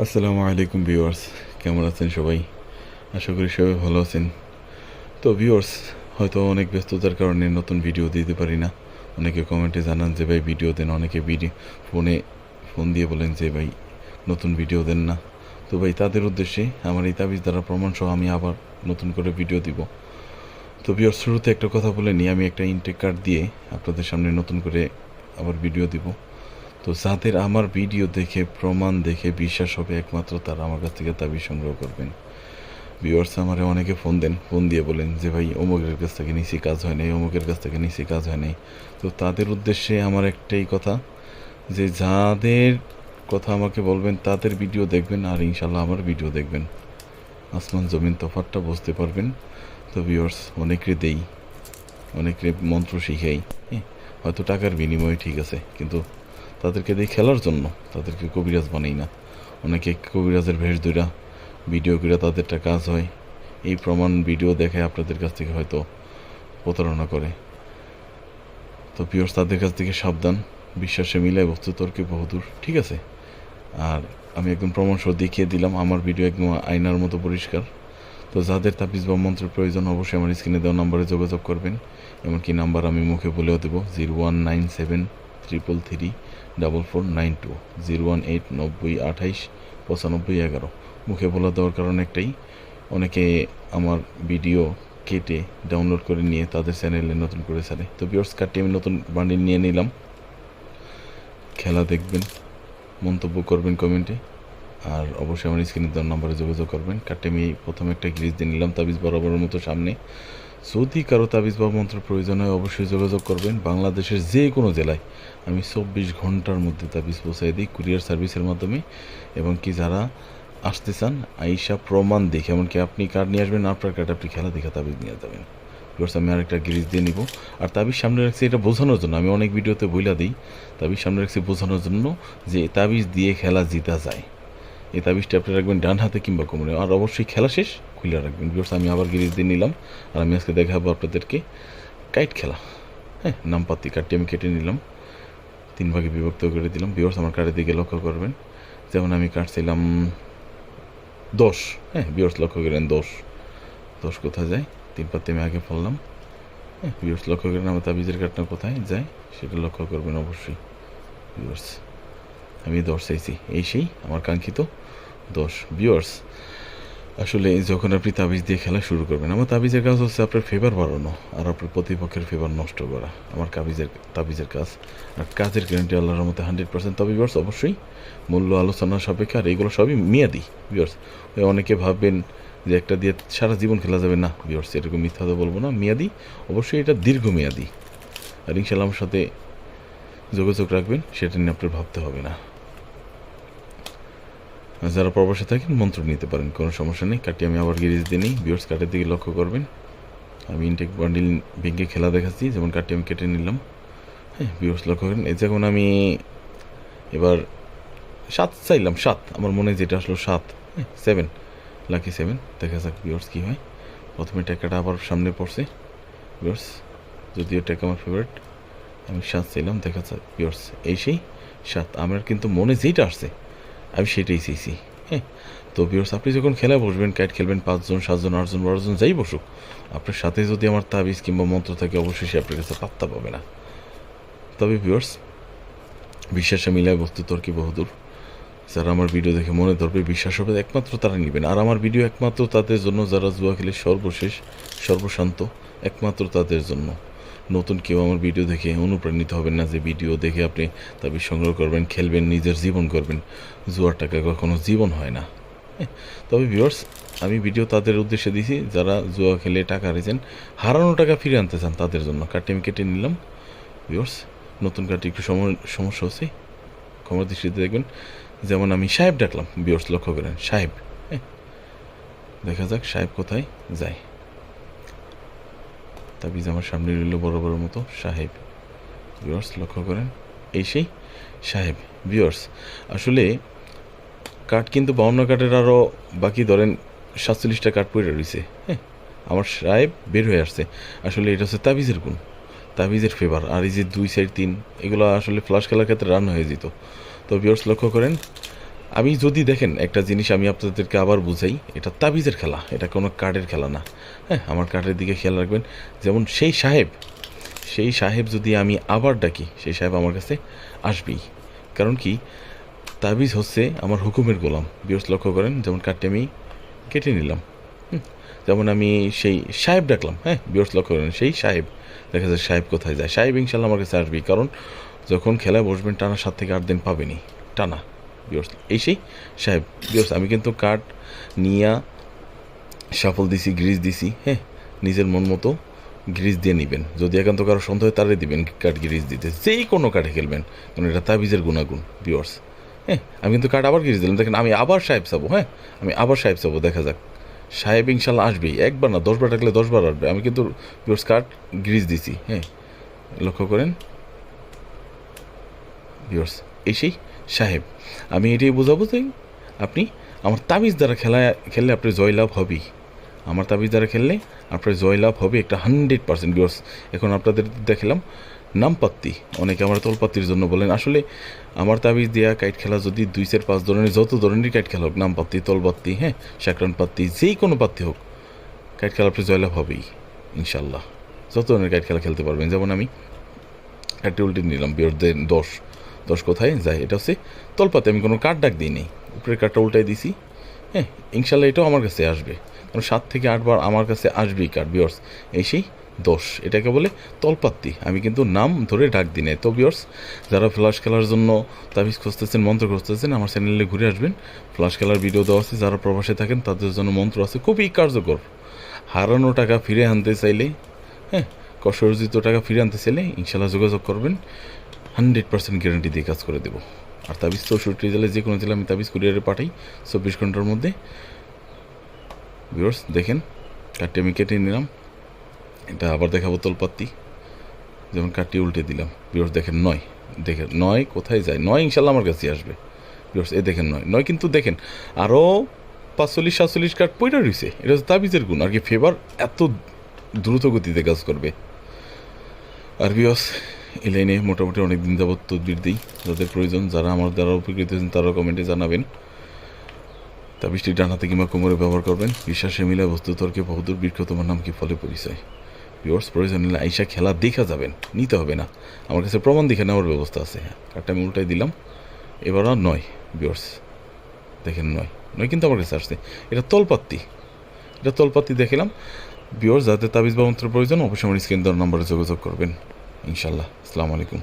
আসসালামু আলাইকুম ভিউয়ার্স, কেমন আছেন সবাই? আশা করি সবাই ভালো আছেন। তো ভিউয়ার্স, হয়তো অনেক ব্যস্ততার কারণে নতুন ভিডিও দিতে পারি না। অনেকে কমেন্টে জানান যে ভাই ভিডিও দেন, অনেকে ফোন দিয়ে বলেন যে ভাই নতুন ভিডিও দেন না। তো ভাই তাদের উদ্দেশ্যে আমার এই তাবিজ দ্বারা প্রমাণ সহ আমি আবার নতুন করে ভিডিও দিব। তো ভিউয়ার্স, শুরুতে একটা কথা বলে নিই, আমি একটা ইনটেক কার্ড দিয়ে আপনাদের সামনে নতুন করে আবার ভিডিও দিব। তো যাদের আমার ভিডিও দেখে প্রমাণ দেখে বিশ্বাস হবে একমাত্র তারা আমার কাছ থেকে তাবিজ সংগ্রহ করবেন। ভিউয়ার্স, আমারে অনেকে ফোন দিয়ে বলেন যে ভাই অমুকের কাছ থেকে নিচে কাজ হয় নাই, অমুকের কাছ থেকে নিচে কাজ হয় নাই। তো তাদের উদ্দেশ্যে আমার একটাই কথা, যে যাদের কথা আমাকে বলবেন তাদের ভিডিও দেখবেন, আর ইনশাল্লাহ আমার ভিডিও দেখবেন, আসমান জমিন তফাৎটা বুঝতে পারবেন। তো ভিউয়ার্স, অনেকে দেই, অনেকে মন্ত্র শিখাই, হয়তো টাকার বিনিময়ে, ঠিক আছে, কিন্তু তাদেরকে দিয়ে খেলার জন্য তাদেরকে কবিরাজ বানাই না। অনেকে কবিরাজের ভেষ ধইরা ভিডিও করে তাদেরটা কাজ হয়, এই প্রমাণ ভিডিও দেখে আপনাদের কাছ থেকে হয়তো প্রতারণা করে। তো পিওর তাদের কাছ থেকে সাবধান, বিশ্বাসে মিলায় বস্তু তর্কে বহুদূর, ঠিক আছে? আর আমি একদম প্রমাণ সহ দেখিয়ে দিলাম, আমার ভিডিও একদম আয়নার মতো পরিষ্কার। তো যাদের তাবিজ বা মন্ত্রের প্রয়োজন অবশ্যই আমার স্ক্রিনে দেওয়া নাম্বারে যোগাযোগ করবেন। এমনকি নাম্বার আমি মুখে বলেও দেবো, 0197334492, 01890289511। মুখে বলে দেওয়ার কারণ একটাই, অনেকে আমার ভিডিও কেটে ডাউনলোড করে নিয়ে তাদের চ্যানেলে নতুন করে ছাড়ে। তো ভিউয়ার্স, কার্ডটি আমি নতুন বান্ডিল নিয়ে নিলাম। খেলা দেখবেন, মন্তব্য করবেন কমেন্টে, আর অবশ্যই আমার স্ক্রিনে দেওয়ার নাম্বারে যোগাযোগ করবেন। কার্ডটি আমি প্রথমে একটা গ্রিজ দিয়ে নিলাম তাবিজ বরাবরের মতো সামনে। যদি কারো তাবিজ বা মন্ত্র প্রয়োজন হয় অবশ্যই যোগাযোগ করবেন। বাংলাদেশের যে কোনো জেলায় আমি 24 ঘন্টার মধ্যে তাবিজ পৌঁছাই দিই কুরিয়ার সার্ভিসের মাধ্যমে। এবং কি যারা আসতে চান আইসা প্রমাণ দেখে, এমনকি আপনি কার্ড নিয়ে আসবেন, আপনার কার্ড আপনি খেলা দেখে তাবিজ নিয়ে যাবেন। বিকজ আমি আরেকটা গ্রিজ দিয়ে নিব। আর তাবিজ সামনে রাখছি এটা বোঝানোর জন্য, আমি অনেক ভিডিওতে বইলা দিই, তাবিজ সামনে রাখছি বোঝানোর জন্য যে তাবিজ দিয়ে খেলা জিতা যায়। এই তাবিজটা আপনি রাখবেন ডান হাতে কিংবা কোমরে, আর অবশ্যই খেলা শেষ খুলে রাখবেন। বিকজ আমি আবার গ্রিজ দিয়ে নিলাম, আর আমি আজকে দেখাবো আপনাদেরকে কাইট খেলা। নামপাতি কার্ডটি আমি কেটে নিলাম, 3 ভাগে বিভক্ত করে দিলাম। বিকজ আমার কার্ডের দিকে লক্ষ্য করবেন, যেমন আমি কাটছিলাম 10। বিকজ লক্ষ্য করেন 10 10 কোথায় যায়, 3 পাতি আমি আগে ফেললাম। বিকজ লক্ষ্য করেন আমার তাবিজের কার্ডটা কোথায় যায় সেটা লক্ষ্য করবেন অবশ্যই। বিকজ আমি 10 চাইছি, এই সেই আমার কাঙ্ক্ষিত 10। ভিউয়ার্স, আসলে যখন আপনি তাবিজ দিয়ে খেলা শুরু করবেন, আমার তাবিজের কাজ হচ্ছে আপনার ফেভার বাড়ানো আর আপনার প্রতিপক্ষের ফেভার নষ্ট করা, আমার তাবিজের কাজ। আর কাজের গ্যারান্টি আল্লাহর মধ্যে 100%। তবে ভিউয়ার্স, অবশ্যই মূল্য আলোচনা সাপেক্ষে, আর এগুলো সবই মেয়াদি। ভিউয়ার্স, অনেকে ভাববেন যে একটা দিয়ে সারা জীবন খেলা যাবে না। ভিউয়ার্স, এরকম মিথ্যা তো বলবো না, মেয়াদি, অবশ্যই এটা দীর্ঘমেয়াদি। আর ইনশাল্লাহ আমার সাথে যোগাযোগ রাখবেন, সেটা নিয়ে আপনার ভাবতে হবে না। যারা প্রবাসে থাকেন মন্ত্র নিতে পারেন, কোনো সমস্যা নেই। কাটি আমি আবার গিরিজ দিয়ে নিই। ভিউয়ার্স, কাটের দিকে লক্ষ্য করবেন, আমি ইনটেক বান্ডিল ভেঙে খেলা দেখাচ্ছি, যেমন কাটি আমি কেটে নিলাম। ভিউয়ার্স লক্ষ্য করেন, এই যখন আমি এবার 7 চাইলাম, 7 আমার মনে যেটা আসলো 7, 7, লাকি 7। দেখা যাক ভিউয়ার্স কী হয়। প্রথমে টাকাটা আবার সামনে পড়ছে। ভিউয়ার্স, যদিও টাকা আমার ফেভারিট, আমি 7 চাইলাম, দেখা যাক ভিউয়ার্স এই সেই 7। আমার কিন্তু মনে যেটা আসছে আমি সেটাই চাইছি। তো ভিউয়ার্স, আপনি যখন খেলা বসবেন, কাইট খেলবেন, 5 জন 7 জন 8 জন 12 জন যাই বসুক, আপনার সাথে যদি আমার তাবিজ কিংবা মন্ত্র থাকে অবশ্যই সে আপনার কাছে পাত্তা পাবে না। তবে ভিউয়ার্স, বিশ্বাসে মিলায় বস্তু তর্কে বহুদূর। যারা আমার ভিডিও দেখে মনে ধরবে, বিশ্বাস হবে, একমাত্র তারা নেবেন। আর আমার ভিডিও একমাত্র তাদের জন্য যারা জুয়া খেলে সর্বশেষ সর্বশান্ত, একমাত্র তাদের জন্য। নতুন কেউ আমার ভিডিও দেখে অনুপ্রাণিত হবেন না যে ভিডিও দেখে আপনি তাবিজ সংগ্রহ করবেন, খেলবেন, নিজের জীবন করবেন। জুয়ার টাকা কখনো জীবন হয় না। তবে ভিউয়ার্স, আমি ভিডিও তাদের উদ্দেশ্যে দিছি যারা জুয়া খেলে টাকা হারিয়েছেন, হারানো টাকা ফিরে আনতে চান, তাদের জন্য। কার্ডটি আমি কেটে নিলাম। ভিউয়ার্স, নতুন কার্ডটি একটু সমস্যা হচ্ছে, ক্ষমার দৃষ্টিতে দেখবেন। যেমন আমি সাহেব ডাকলাম, ভিউয়ার্স লক্ষ্য করেন, সাহেব। দেখা যাক সাহেব কোথায় যায়। তাবিজ আমার সামনে রইল বরাবরের মতো, সাহেব। ভিউয়ার্স লক্ষ্য করেন, এই সেই সাহেব। ভিউয়ার্স, আসলে কার্ড কিন্তু 52 কার্ডের আরও বাকি ধরেন 47টা কার্ড পড়ে রয়েছে। আমার সাহেব বের হয়ে আসছে। আসলে এটা হচ্ছে তাবিজের গুণ, তাবিজের ফেভার। আর এই যে 2 4 3 এগুলো আসলে ফ্লাশ খেলার ক্ষেত্রে রান হয়ে যেত। তো ভিউয়ার্স লক্ষ্য করেন, আমি যদি দেখেন একটা জিনিস আমি আপনাদেরকে আবার বুঝাই, এটা তাবিজের খেলা, এটা কোনো কার্ডের খেলা না। হ্যাঁ, আমার কার্ডের দিকে খেয়াল রাখবেন। যেমন সেই সাহেব যদি আমি আবার ডাকি, সেই সাহেব আমার কাছে আসবেই। কারণ কি, তাবিজ হচ্ছে আমার হুকুমের গোলাম। বিয়স লক্ষ্য করেন, যেমন কার্ডটি আমি কেটে নিলাম। যেমন আমি সেই সাহেব ডাকলাম, হ্যাঁ বিয়স লক্ষ্য করেন, সেই সাহেব, দেখা যায় সাহেব কোথায় যায়, সাহেব ইনশাল্লাহ আমার কাছে আসবেই। কারণ যখন খেলায় বসবেন টানা 7 থেকে 8 দিন পাবেনি টানা বিয়স, এই সেই সাহেব বিয়স। আমি কিন্তু কার্ড নিয়ে সাফল দিছি, গ্রিজ দিছি, হ্যাঁ নিজের মন মতো গ্রিজ দিয়ে নেবেন। যদি একান্ত কারো সন্দেহ হয় তারে দিবেন কার্ড গ্রিজ দিতে, যেই কোনো কার্ডে খেলবেন, কারণ এটা তাবিজের গুণাগুণ বিয়র্স। হ্যাঁ, আমি কিন্তু কার্ড আবার গ্রিজ দিলাম, দেখেন আমি আবার সাহেব চাবো, হ্যাঁ আমি আবার সাহেব চাবো, দেখা যাক। সাহেব ইনশাল্লাহ আসবেই, একবার না 10 বার ডাকলে 10 বার আসবে। আমি কিন্তু বিয়র্স কার্ড গ্রিজ দিছি, হ্যাঁ লক্ষ্য করেন বিয়র্স, এই সেই সাহেব। আমি এটাই বোঝাবো যে আপনি আমার তাবিজ দ্বারা খেললে আপনার জয়লাভ হবেই। আমার তাবিজ দ্বারা খেললে আপনার জয়লাভ হবে একটা 100% বিয়র্স। এখন আপনাদের দেখালাম নামপাত্তি, অনেকে আমার তলপাত্তির জন্য বলেন। আসলে আমার তাবিজ দেওয়া কাইট খেলা যদি 2-4-5 ধরনের, যত ধরনের কাইট খেলা হোক, নামপাত্তি, তলপাত্তি, হ্যাঁ সাকরান পাত্তি, যেই কোনো পাত্তি হোক, কাইট খেলা আপনার জয়লাভ হবেই ইনশাল্লাহ। যত ধরনের কাইট খেলা খেলতে পারবেন। যেমন আমি কার্ডটি উল্টে নিলাম, বিয়র্স দেন 10 কোথায় যায়, এটা হচ্ছে তলপাতে, আমি কোনো কার্ড ডাক দিই নেই, উপরের কার্ডটা উল্টাই দিছি। হ্যাঁ ইনশাল্লাহ এটাও আমার কাছে আসবে, কারণ 7 থেকে 8 বার আমার কাছে আসবেই কার্ড বিয়র্স। এই সেই 10, এটাকে বলে তলপাত্তি। আমি কিন্তু নাম ধরে ডাক দিই নাই। তো বিয়র্স, যারা ফ্লাশ খেলার জন্য তাবিজ খুঁজতেছেন, মন্ত্র খুঁজতেছেন, আমার চ্যানেলে ঘুরে আসবেন। ফ্লাশ খেলার ভিডিও দেওয়া আছে। যারা প্রবাসে থাকেন তাদের জন্য মন্ত্র আছে, খুবই কার্যকর। হারানো টাকা ফিরে আনতে চাইলে, হ্যাঁ কষ্ট অর্জিত টাকা ফিরে আনতে চাইলে ইনশাল্লাহ যোগাযোগ করবেন, 100% গ্যারান্টি দিয়ে কাজ করে দেবো। আর তাবিজ 64 জেলায় যে কোনো জেলা আমি তাবিজ কুরিয়ারে পাঠাই 24 ঘন্টার মধ্যে। ভিউয়ার্স দেখেন, কার্ডটি আমি কেটে নিলাম, এটা আবার দেখাবো তলপাত্তি। যেমন কার্ডটি উল্টে দিলাম, ভিউয়ার্স দেখেন 9, দেখেন 9 কোথায় যায়, 9 ইনশাল্লাহ আমার কাছে আসবে ভিউয়ার্স। এই দেখেন 9 কিন্তু দেখেন আরও 45-47 কার্ড পড়ে রয়েছে। এটা হচ্ছে তাবিজের গুণ আর কি, ফেভার এত দ্রুত গতিতে কাজ করবে। আর ভিউয়ার্স, এই লাইনে মোটামুটি অনেক দিন যাবত তদবির দিই। যাদের প্রয়োজন, যারা আমার দ্বারা উপকৃত হয়েছেন, তারাও কমেন্টে জানাবেন। তাবিজটি ডানাতে কিংবা কোমরে ব্যবহার করবেন। বিশ্বাসে মিলে বস্তু তর্কে বহুদূর, বৃক্ষ তোমার নাম কি ফলে পরিচয়। ভিউয়ার্স, প্রয়োজন নিলে আইসা খেলা দেখা যাবেন, নিতে হবে না, আমার কাছে প্রমাণ দেখে নেওয়ার ব্যবস্থা আছে। কার্ডটা আমি উল্টাই দিলাম, এবার আর 9 ভিউয়ার্স দেখেন 9 কিন্তু আমার কাছে আসছে। এটা তলপাত্তি দেখিলাম ভিউয়ার্স। যাদের তাবিজ বা মন্ত্রের প্রয়োজন অবশ্যই আমার স্ক্রিন দেওয়ার নাম্বারে যোগাযোগ করবেন ইনশাল্লাহ। আসসালামু আলাইকুম।